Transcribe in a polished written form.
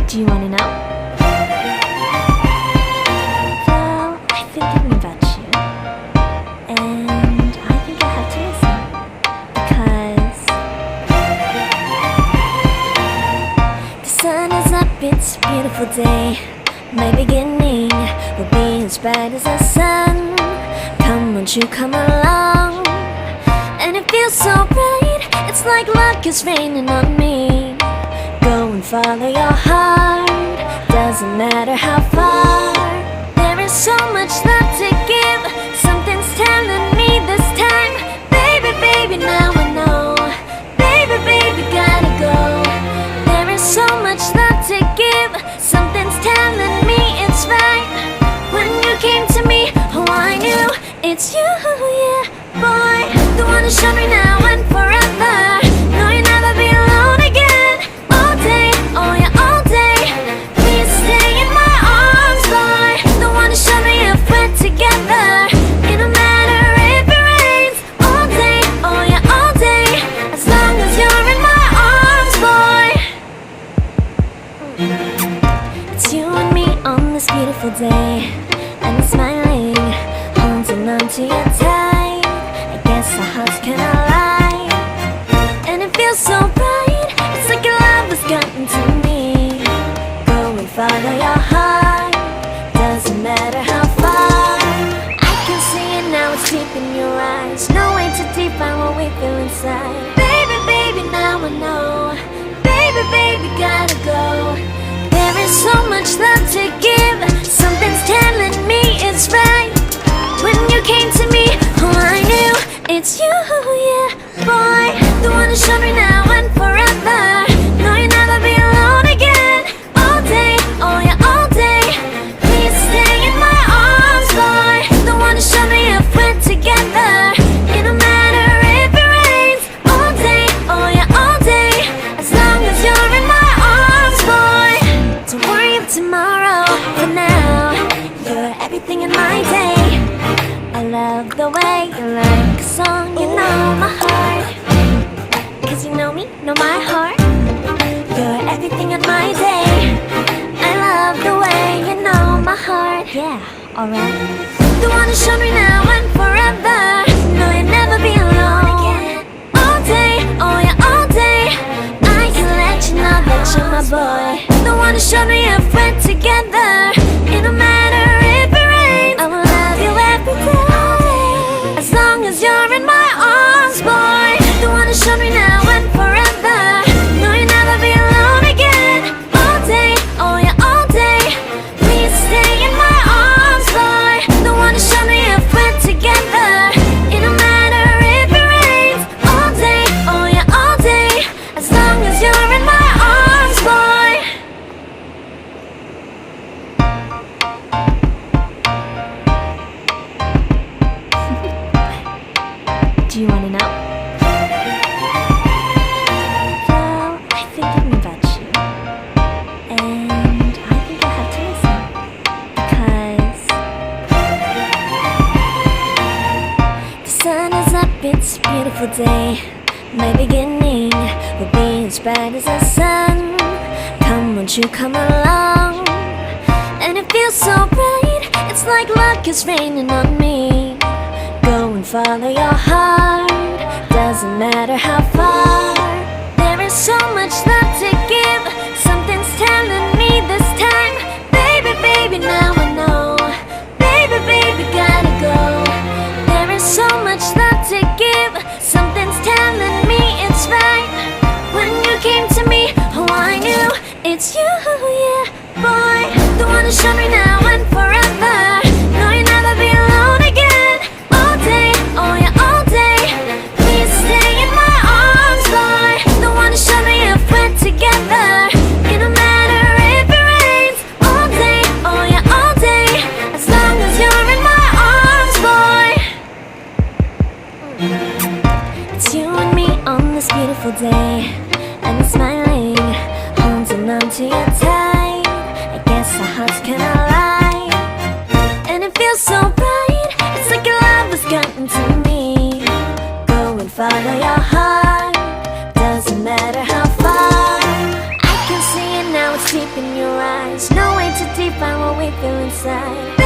Do you wanna know? Well, I've been thinking about you, and I think I have to listen, because the sun is up, it's a beautiful day. My beginning will be as bright as the sun. Come, won't you come along? And it feels so bright, it's like luck is raining on me. Go and follow your heart, doesn't matter how far. There is so much love to give, something's telling me this time. Baby, baby, now I know. Baby, baby, gotta go. There is so much love to give, something's telling me it's right. When you came to me, oh I knew it's you, yeah, boy. The one who showed me now and forever. No, you'll never be alone again. All day, oh yeah, all day. Please stay in my arms, boy. The one who showed me if we're together. It don't matter if it rains. All day, oh yeah, all day. As long as you're in my arms, boy. It's you and me on this beautiful day, and I'm smiling, holding on to you tight. I guess our hearts cannot lie, and it feels so bright. It's like your love has gotten to me. Go and follow your heart, doesn't matter how far. I can see it now, it's deep in your eyes. No way to define what we feel inside. Baby, baby, now I know. Baby, baby, gotta go. There is so much love to give, something's telling me it's right. When you came to me, oh I knew it's you, yeah, boy. The one who showed me now and forever. No, you'll never be alone again. All day, oh yeah, all day. Please stay in my arms, boy. The one who showed me if we're together. It don't matter if it rains. All day, oh yeah, all day. As long as you're in my arms, boy. Don't worry of tomorrow, for now you're everything in my day. I love the way you like a song, you know my heart. Cause you know me, know my heart. You're everything in my day. I love the way you know my heart. Yeah, alright. The one who showed me now and forever. No, you'll never be alone again. All day, oh yeah, all day. I can let you know that you're my boy. The one who showed me if we're together. It don't matter if it rains. I will love you every day. As long as you're in my arms, boy. The one who showed me now and forever. No, you'll never be alone again. All day, oh yeah, all day. Please stay in my arms, boy. The one who showed me if we're together. It don't matter if it rains. All day, oh yeah, all day. As long as you're in my arms, boy. Do you wanna know? Well, I've been thinking about you, and I think I have to listen, because the sun is up, it's a beautiful day. My beginning will be as bright as the sun. Come, won't you come along? And it feels so bright, it's like luck is raining on me. Go and follow your heart, doesn't matter how far. There is so much love to give, something's telling me this time. Baby, baby, now I know. Baby, baby, gotta go. There is so much love to give, something's telling me it's right. When you came to me, oh I knew it's you, yeah, boy. The one who showed me now and forever. No, you'll never be alone again. All day, oh yeah, all day. Please stay in my arms, boy. The one who showed me if we're together. It don't matter if it rains. All day, oh yeah, all day. As long as you're in my arms, boy. It's you and me on this beautiful day, and I'm smiling, holding on to you tight. I guess our hearts cannot lie, and it feels so bright. It's like your love has gotten to me. Go and follow your heart, doesn't matter how far. I can see it now, what's deep in your eyes. No way to define what we feel inside.